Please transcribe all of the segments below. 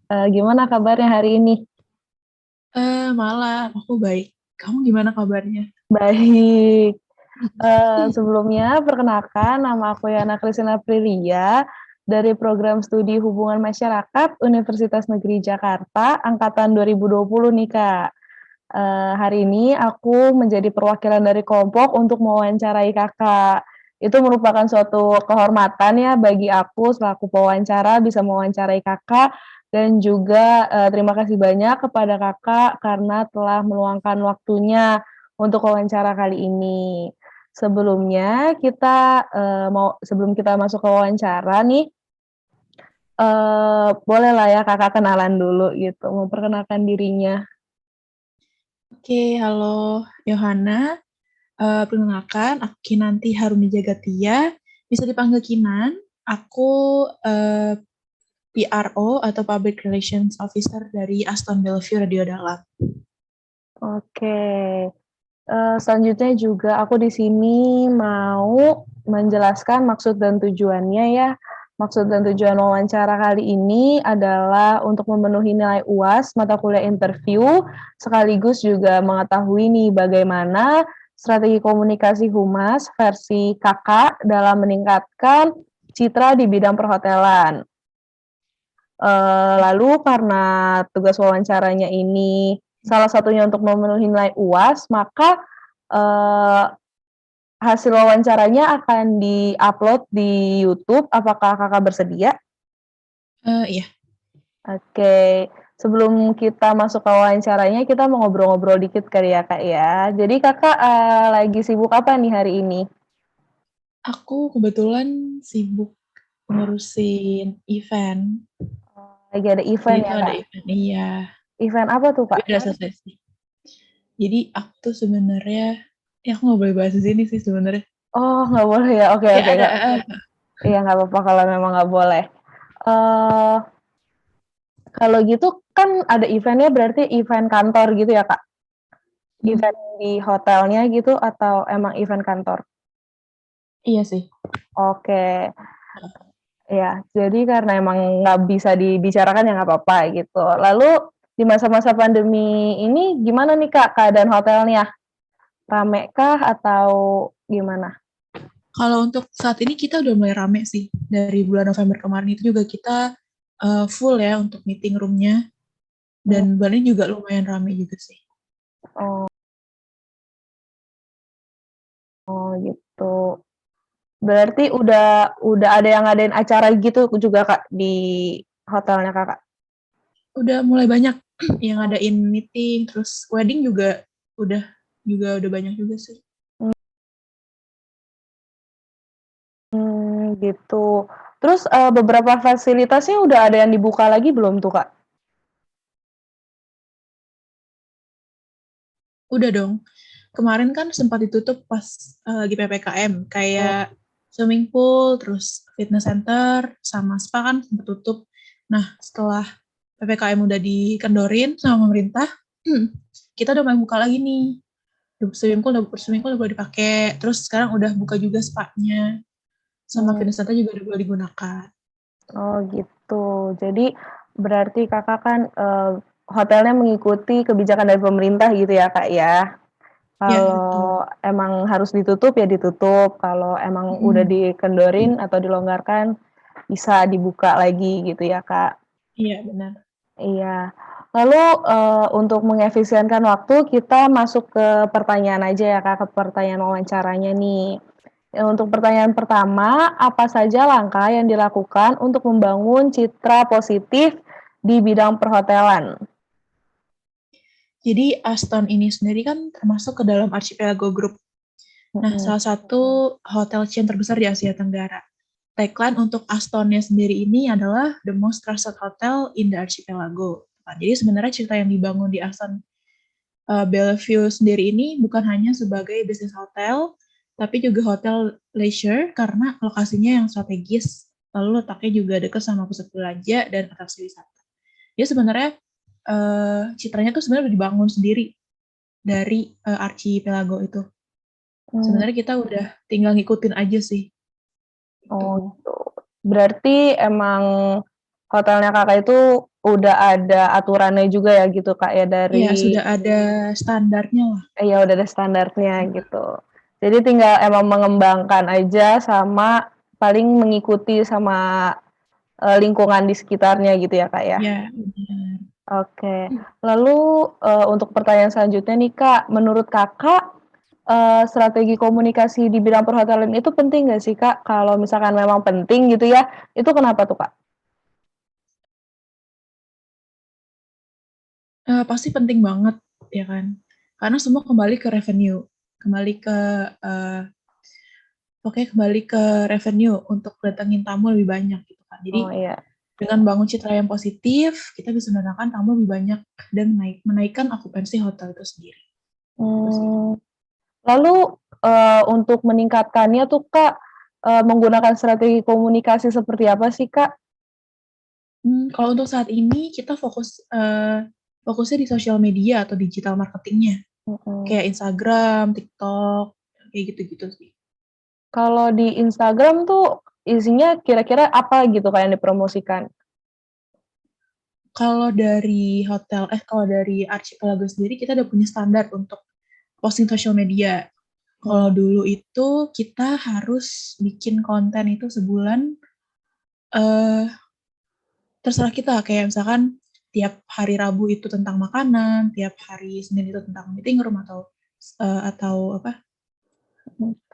Gimana kabarnya hari ini? Malam, aku baik. Kamu gimana kabarnya? Baik. Sebelumnya perkenalkan nama aku Yana Kristina Aprilia dari Program Studi Hubungan Masyarakat Universitas Negeri Jakarta angkatan 2020 nih, Kak. Hari ini aku menjadi perwakilan dari kelompok untuk mewawancarai Kakak. Itu merupakan suatu kehormatan ya bagi aku selaku pewawancara bisa mewawancarai Kakak dan juga, terima kasih banyak kepada Kakak karena telah meluangkan waktunya untuk wawancara kali ini. Sebelum kita masuk ke wawancara nih, bolehlah ya Kakak kenalan dulu gitu, memperkenalkan dirinya. Oke, halo Yohana. Perkenalkan, aku Kinanti Haruni Jagatia. Bisa dipanggil Kinan. Aku eh, PRO atau Public Relations Officer dari Aston Bellevue Radio Dalam. Oke. Selanjutnya juga aku di sini mau menjelaskan maksud dan tujuannya ya. Maksud dan tujuan wawancara kali ini adalah untuk memenuhi nilai UAS mata kuliah interview, sekaligus juga mengetahui nih bagaimana strategi komunikasi humas versi Kakak dalam meningkatkan citra di bidang perhotelan. Lalu karena tugas wawancaranya ini salah satunya untuk memenuhi nilai UAS, maka, eee, hasil wawancaranya akan di-upload di YouTube. Apakah Kakak bersedia? Iya, Oke. Sebelum kita masuk ke wawancaranya, kita mau ngobrol-ngobrol dikit kali ya, Kak, ya. Jadi Kakak, lagi sibuk apa nih hari ini? aku kebetulan sibuk ngurusin event. Lagi ada Jadi event itu ya, ada Kak? event, iya. Event apa tuh, Tapi Kak? udah selesai sih. Jadi aku tuh sebenarnya, ya aku nggak boleh bahas di sini sih sebenarnya. Oh, nggak boleh ya? Oke Ya oke, ada, nggak iya, nggak apa-apa kalau memang nggak boleh. Eee Kalau gitu kan ada event-nya berarti event kantor gitu ya, Kak? hmm, Event di hotelnya gitu atau emang event kantor? iya sih. Oke, ya. Jadi karena emang nggak bisa dibicarakan ya nggak apa-apa gitu. Lalu di masa-masa pandemi ini gimana nih, Kak, keadaan hotelnya? Rame kah atau gimana? Kalau untuk saat ini kita udah mulai rame sih. Dari bulan November kemarin itu juga kita full ya untuk meeting roomnya. Mmm, Dan bulan ini juga lumayan rame juga sih. oh gitu. Berarti udah ada yang ngadain acara gitu juga, Kak, di hotelnya Kakak? Udah mulai banyak yang ngadain meeting, terus wedding udah udah banyak juga sih. Gitu. Terus, beberapa fasilitasnya udah ada yang dibuka lagi belum tuh, Kak? Udah dong. Kemarin kan sempat ditutup pas lagi PPKM, Mmm, kayak swimming pool, terus fitness center, sama spa kan sempat tutup. Nah, setelah PPKM udah dikendorin sama pemerintah, kita udah mulai buka lagi nih. Swimming pool udah boleh dipakai. Terus sekarang udah buka juga spa-nya, sama mmm, fitness center juga udah boleh digunakan. oh gitu. Jadi berarti Kakak kan, hotelnya mengikuti kebijakan dari pemerintah gitu ya, Kak, ya? Ya, betul. Kalau emang harus ditutup, ya ditutup, kalau emang udah Mm-mm. dikendorin atau dilonggarkan, bisa dibuka lagi gitu ya, Kak? Iya, benar. Iya. Lalu, untuk mengefisienkan waktu, kita masuk ke pertanyaan aja ya, Kak, ke pertanyaan wawancaranya nih. Untuk pertanyaan pertama, apa saja langkah yang dilakukan untuk membangun citra positif di bidang perhotelan? Jadi Aston ini sendiri kan termasuk ke dalam Archipelago Group. Nah, Mhm, salah satu hotel chain terbesar di Asia Tenggara. Tagline untuk Astonnya sendiri ini adalah The Most Trusted Hotel in the Archipelago. Nah, jadi sebenarnya cerita yang dibangun di Aston Bellevue sendiri ini bukan hanya sebagai bisnis hotel, tapi juga hotel leisure karena lokasinya yang strategis, lalu letaknya juga dekat sama pusat belanja dan atraksi wisata. Jadi sebenarnya citranya tuh sebenarnya udah dibangun sendiri dari Archipelago itu. mmm, Sebenarnya kita udah tinggal ngikutin aja sih. oh Gitu. gitu. Berarti emang hotelnya Kakak itu udah ada aturannya juga ya gitu, Kak, ya Iya, dari sudah ada standarnya lah. ya udah ada standarnya gitu. Jadi tinggal emang mengembangkan aja sama paling mengikuti sama, lingkungan di sekitarnya gitu ya, Kak, ya? Iya, benar. Oke. Lalu, untuk pertanyaan selanjutnya nih, Kak, menurut Kakak, strategi komunikasi di bidang perhotelan itu penting nggak sih, Kak? Kalau misalkan memang penting gitu ya, itu kenapa tuh, Kak? Pasti penting banget, ya kan. Karena semua kembali ke revenue, kembali ke, eee, pokoknya kembali ke revenue untuk datengin tamu lebih banyak gitu kan. Jadi Oh, iya. dengan bangun citra yang positif, kita bisa mendatangkan tamu lebih banyak dan menaikkan okupansi hotel itu sendiri, gitu sih. Mmm, lalu, untuk meningkatkannya tuh, Kak, menggunakan strategi komunikasi seperti apa sih, Kak? Kalau untuk saat ini kita fokusnya di sosial media atau digital marketing-nya, Mhm. kayak Instagram, TikTok, kayak gitu-gitu sih. Kalau di Instagram tuh isinya kira-kira apa gitu, Kak, yang dipromosikan? Kalau dari Archipelago sendiri kita udah punya standar untuk posting sosial media. Kalau Mmm, dulu itu kita harus bikin konten itu sebulan, eee, terserah kita, kayak misalkan tiap hari Rabu itu tentang makanan, tiap hari Senin itu tentang meeting room atau apa,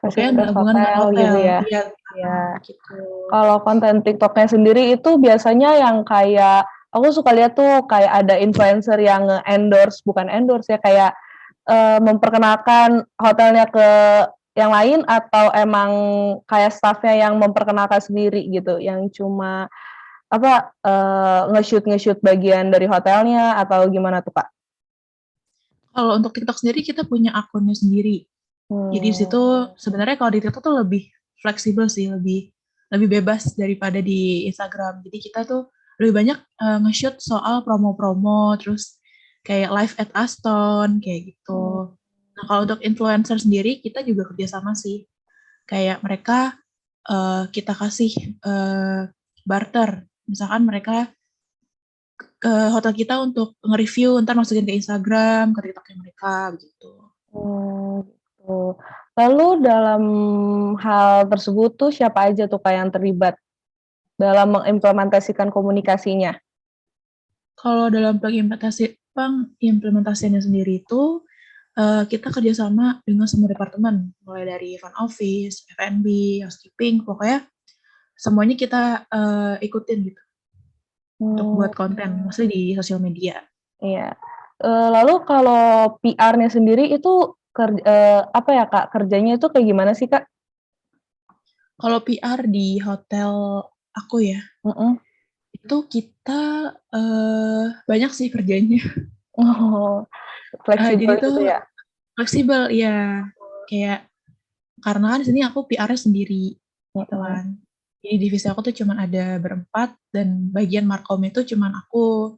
pokoknya fasilitas berhubungan dengan hotel gitu hotel. ya? Iya, Iya. gitu. Kalau konten TikTok-nya sendiri itu biasanya yang kayak aku suka lihat tuh kayak ada influencer yang nge-endorse, bukan endorse ya, kayak, memperkenalkan hotelnya ke yang lain atau emang kayak staff-nya yang memperkenalkan sendiri gitu, yang cuma apa, nge-shoot bagian dari hotelnya atau gimana tuh, Kak? Kalau untuk TikTok sendiri kita punya akunnya sendiri. Jadi di Mmm, situ sebenarnya kalau di TikTok tuh lebih fleksibel sih, lebih lebih bebas daripada di Instagram. Jadi kita tuh lebih banyak, nge-shoot soal promo-promo, terus kayak live at Aston, kayak mhm, gitu. Nah, kalau untuk influencer sendiri kita juga kerjasama sih. Kayak mereka, kita kasih, barter. Misalkan mereka ke hotel kita untuk nge-review, entar masukin ke Instagram, ke TikTok-nya mereka, begitu. gitu. Lalu dalam hal tersebut tuh siapa aja tuh, Kak, yang terlibat dalam mengimplementasikan komunikasinya? Kalau dalam pengimplementasiannya sendiri itu, kita kerjasama dengan semua departemen, mulai dari front office, F&B, housekeeping, pokoknya semuanya kita, ikutin gitu, untuk Mmm, buat konten, maksudnya di sosial media. iya. Lalu kalau PR-nya sendiri itu apa ya, Kak, kerjanya itu kayak gimana sih, Kak? Kalau PR di hotel aku ya, Mhm. itu kita, banyak sih kerjanya. Oh, Jadi fleksibel tuh gitu ya? fleksibel, iya. Kayak karena kan di sini aku PR-nya sendiri, gitu Mhm. kan. Jadi divisi aku tuh cuman ada berempat dan bagian markom itu cuman aku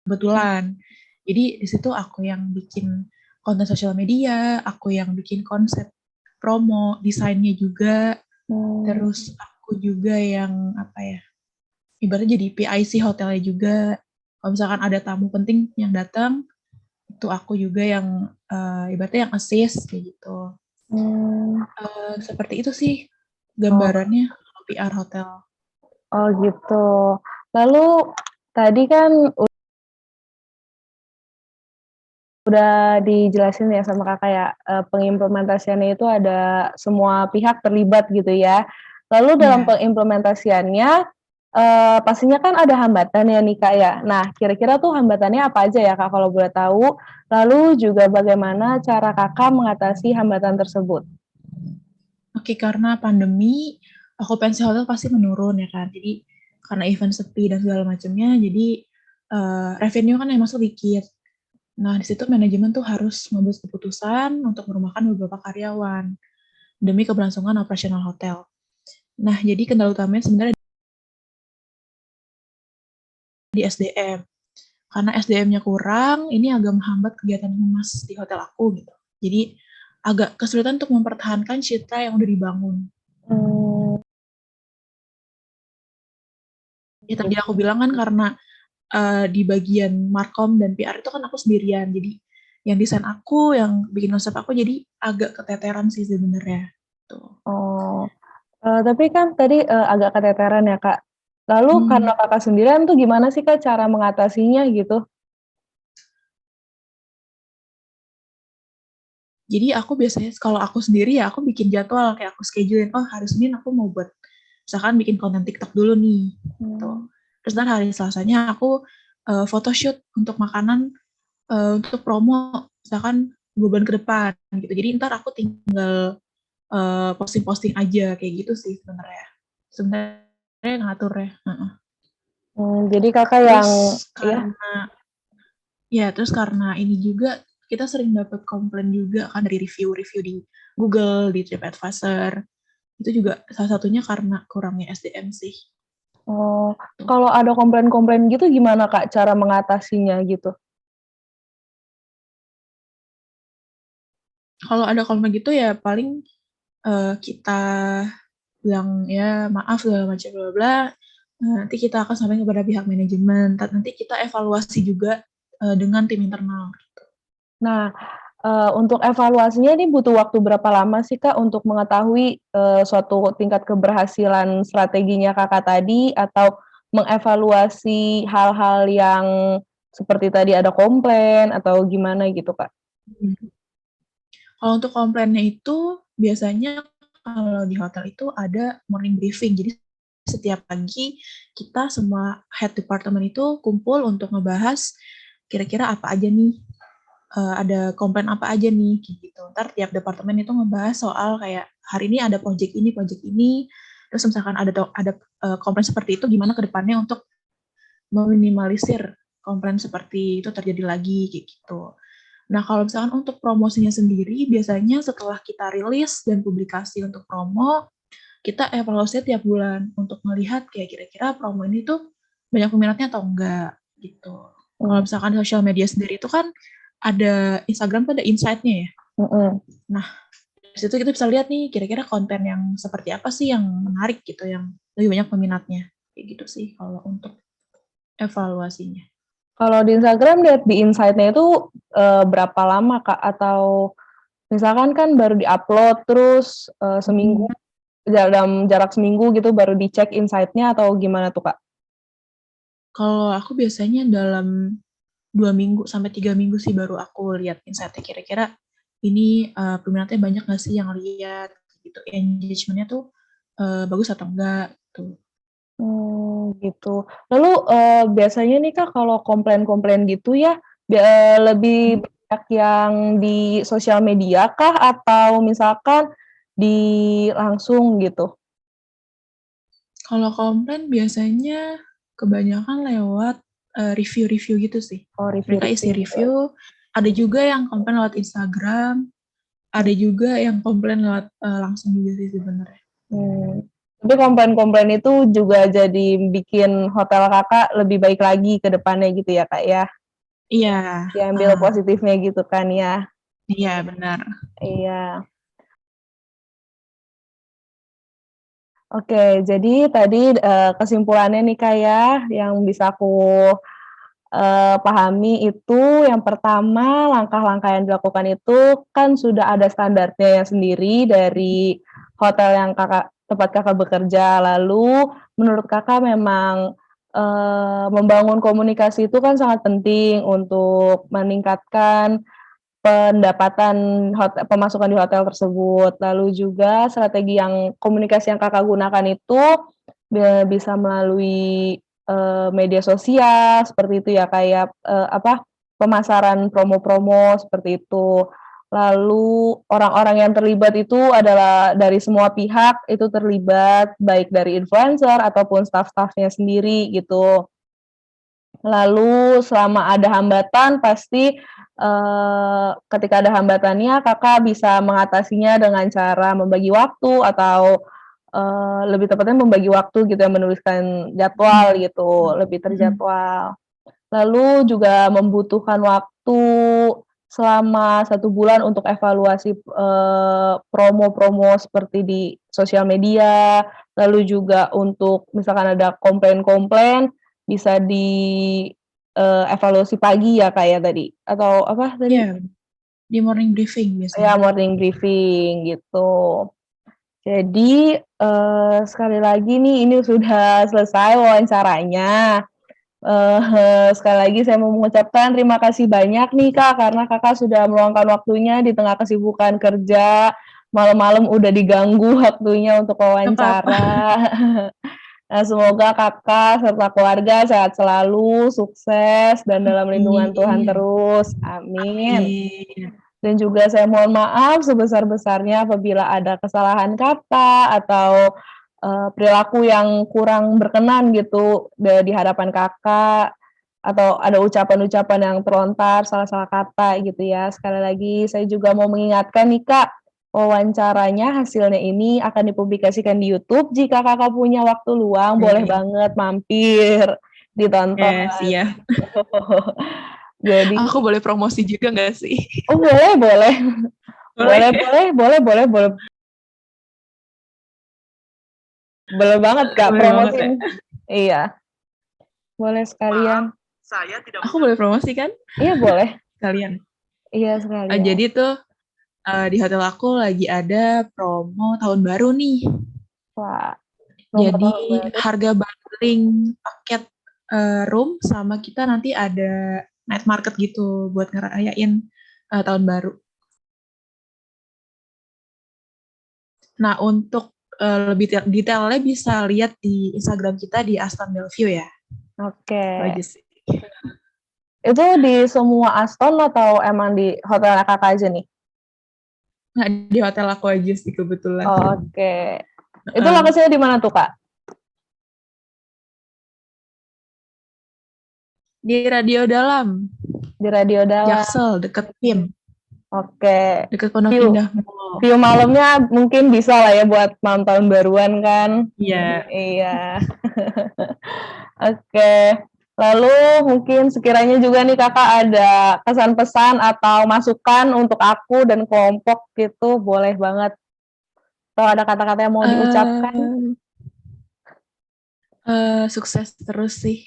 kebetulan. Jadi di situ aku yang bikin konten sosial media, aku yang bikin konsep promo, desainnya juga, Mmm, terus aku juga yang apa ya, ibaratnya jadi PIC hotelnya juga. Kalau misalkan ada tamu penting yang datang, itu aku juga yang ibaratnya yang assist kayak gitu. mmm, Seperti itu sih oh gambarannya kalau PR hotel. oh gitu. Lalu tadi kan udah dijelasin ya sama Kakak ya, pengimplementasiannya itu ada semua pihak terlibat gitu ya. Lalu dalam Iya. pengimplementasiannya, pastinya kan ada hambatan ya nih, Kak, ya. Nah, kira-kira tuh hambatannya apa aja ya, Kak, kalau boleh tahu? Lalu juga bagaimana cara Kakak mengatasi hambatan tersebut? Oke, karena pandemi, okupansi hotel pasti menurun ya kan. Jadi karena event sepi dan segala macamnya, jadi revenue kan yang masuk dikit. Nah, di situ manajemen tuh harus membuat keputusan untuk merumahkan beberapa karyawan demi keberlangsungan operasional hotel. Nah, jadi kendala utamanya sebenarnya di SDM. Karena SDM-nya kurang, ini agak menghambat kegiatan humas di hotel aku gitu. Jadi agak kesulitan untuk mempertahankan citra yang udah dibangun. Mmm. Ya tadi aku bilang kan karena di bagian Markom dan PR itu kan aku sendirian, jadi yang desain aku, yang bikin konsep aku, jadi agak keteteran sih sebenarnya. Tuh. Oh, tapi kan tadi, agak keteteran ya, Kak. Lalu karena Hmm. Kakak sendirian tuh gimana sih, Kak, cara mengatasinya gitu? Jadi aku biasanya kalau aku sendiri ya aku bikin jadwal, kayak aku schedulein, oh hari Senin aku mau buat misalkan bikin konten TikTok dulu nih, gitu. Mmm. Terus ntar hari Selasanya aku photoshoot untuk makanan, untuk promo misalkan 2 bulan ke depan gitu. Jadi ntar aku tinggal posting-posting aja kayak gitu sih sebenarnya. Sebenarnya ngaturnya. Heeh. Jadi Kakak Terus yang ya? karena ini juga kita sering dapat komplain juga kan dari review-review di Google, di TripAdvisor. Itu juga salah satunya karena kurangnya SDM sih. Oh, Tuh. kalau ada komplain-komplain gitu gimana, Kak, cara mengatasinya gitu? Kalau ada komplain gitu ya paling kita bilang ya maaf segala macam bla bla. Nanti kita akan sampaikan kepada pihak manajemen. Nanti kita evaluasi juga dengan tim internal. Nah, untuk evaluasinya ini butuh waktu berapa lama sih, Kak, untuk mengetahui, suatu tingkat keberhasilan strateginya Kakak tadi, atau mengevaluasi hal-hal yang seperti tadi ada komplain atau gimana gitu, Kak? Hmm. Kalau untuk komplainnya itu biasanya kalau di hotel itu ada morning briefing. Jadi setiap pagi kita semua head department itu kumpul untuk ngebahas kira-kira apa aja nih, ada komplain apa aja nih gitu. Ntar tiap departemen itu ngebahas soal kayak hari ini ada project ini, terus misalkan ada komplain seperti itu gimana ke depannya untuk meminimalisir komplain seperti itu terjadi lagi kayak gitu. Nah, kalau misalkan untuk promosinya sendiri, biasanya setelah kita rilis dan publikasi untuk promo, kita evaluasi tiap bulan untuk melihat kayak kira-kira promo ini tuh banyak peminatnya atau enggak gitu. Kalau Mmm. misalkan sosial media sendiri itu kan ada Instagram tuh ada insight-nya ya. Mhm. Nah, dari situ kita bisa lihat nih kira-kira konten yang seperti apa sih yang menarik gitu, yang lebih banyak peminatnya. Kayak gitu sih kalau untuk evaluasinya. Kalau di Instagram lihat di insight-nya itu, berapa lama, Kak? Atau misalkan kan baru di-upload terus, seminggu Hmm. dalam jarak seminggu gitu baru dicek insight-nya atau gimana tuh, Kak? Kalau aku biasanya dalam 2 minggu sampai 3 minggu sih baru aku lihat insight-nya kira-kira ini peminatnya banyak nggak sih yang lihat gitu, engagement-nya tuh bagus atau enggak tuh. Gitu. Lalu, biasanya nih, Kak, kalau komplain-komplain gitu ya, lebih banyak yang di sosial media kah atau misalkan di langsung gitu? Kalau komplain biasanya kebanyakan lewat review-review gitu sih. Oh, Mereka isi review-review gitu. review, ada juga yang komplain lewat Instagram, ada juga yang komplain lewat langsung juga sih sebenarnya. Mmm. Tapi komplain-komplain itu juga jadi bikin hotel Kakak lebih baik lagi ke depannya gitu ya, Kak, ya? Iya, Diambil heeh, positifnya gitu kan ya? iya benar. Iya. Oke, jadi tadi, kesimpulannya nih, Kak, ya, yang bisa aku, pahami itu yang pertama langkah-langkah yang dilakukan itu kan sudah ada standarnya ya sendiri dari hotel yang tempat Kakak bekerja. Lalu menurut Kakak memang, membangun komunikasi itu kan sangat penting untuk meningkatkan pendapatan pemasukan di hotel tersebut. Lalu juga strategi yang komunikasi yang Kakak gunakan itu bisa melalui, media sosial seperti itu ya, kayak, pemasaran promo-promo seperti itu. Lalu orang-orang yang terlibat itu adalah dari semua pihak itu terlibat, baik dari influencer ataupun staf-stafnya sendiri gitu. Lalu selama ada hambatan pasti, ketika ada hambatannya Kakak bisa mengatasinya dengan cara membagi waktu atau, lebih tepatnya membagi waktu gitu ya, menuliskan Mhm, jadwal gitu, lebih mhm, terjadwal. Lalu juga membutuhkan waktu selama 1 bulan untuk evaluasi, promo-promo seperti di sosial media, lalu juga untuk misalkan ada komplain-komplain bisa evaluasi pagi ya, Kak, ya tadi? Atau apa tadi? Iya, di morning briefing Ya, biasanya. morning briefing gitu. Jadi, sekali lagi nih ini sudah selesai wawancaranya. Sekali lagi saya mau mengucapkan terima kasih banyak nih, Kak, karena Kakak sudah meluangkan waktunya di tengah kesibukan kerja, malam-malam udah diganggu waktunya untuk Nggak apa-apa. wawancara. Nah, semoga Kakak serta keluarga sehat selalu, sukses, dan dalam lindungan Tuhan Amin. terus. Amin. Amin. Dan juga saya mohon maaf sebesar-besarnya apabila ada kesalahan kata atau, perilaku yang kurang berkenan gitu di hadapan Kakak, atau ada ucapan-ucapan yang terlontar, salah-salah kata gitu ya. Sekali lagi saya juga mau mengingatkan nih, Kak, wawancaranya hasilnya ini akan dipublikasikan di YouTube. Jika Kakak punya waktu luang boleh Oke. banget mampir, ditonton Ya, siap. gitu. Jadi Aku boleh promosi juga nggak sih? oh boleh boleh. Boleh Boleh ya? boleh boleh boleh boleh. Boleh banget, Kak, Boleh banget ya? promosiin. Iya, boleh sekalian. Aku boleh promosi kan? Iya boleh. Kalian. Iya sekalian. Jadi tuh di hotel aku lagi ada promo tahun baru nih. Wah, promo Jadi tahun baru. harga bundling paket room sama kita nanti ada night market gitu buat ngerayain tahun baru. Nah, untuk lebih detailnya bisa lihat di Instagram kita di Aston Bellevue ya. Oke. Itu aja sih. Itu di semua Aston atau emang di hotel Kakak aja nih? Nggak di hotel aku aja sih kebetulan. Oh, oke. Itu Uh, lokasinya di mana tuh, Kak? di Radio Dalam, Di Radio Dalam. Jaksel, deket PIM, Oke. deket Pondok View Indah Mall. view malamnya mungkin bisa lah ya buat malam tahun baruan kan? Iya. Iya. Oke. Lalu mungkin sekiranya juga nih Kakak ada pesan-pesan atau masukan untuk aku dan kelompok gitu, boleh banget. Atau ada kata-kata yang mau diucapkan? Sukses terus sih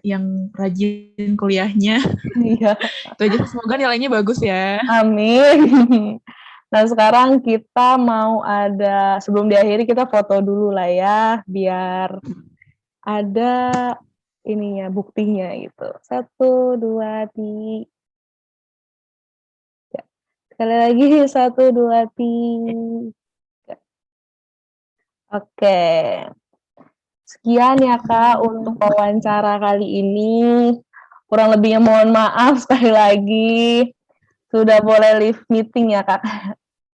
yang rajin kuliahnya. Iya, Itu aja semoga nilainya bagus ya. amin. Nah sekarang kita mau sebelum diakhiri kita foto dulu lah ya, biar ada ininya, buktinya gitu. 1, 2, 3. Sekali lagi 1, 2, 3. Oke. Sekian ya Kak untuk wawancara kali ini. Kurang lebihnya mohon maaf sekali lagi. Sudah boleh leave meeting ya Kak.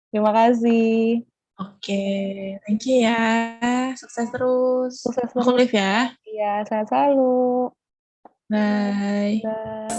Terima kasih. Oke, thank you ya. Sukses terus. Sukses Aku terus. live ya. Iya, sehat selalu. Bye. Bye.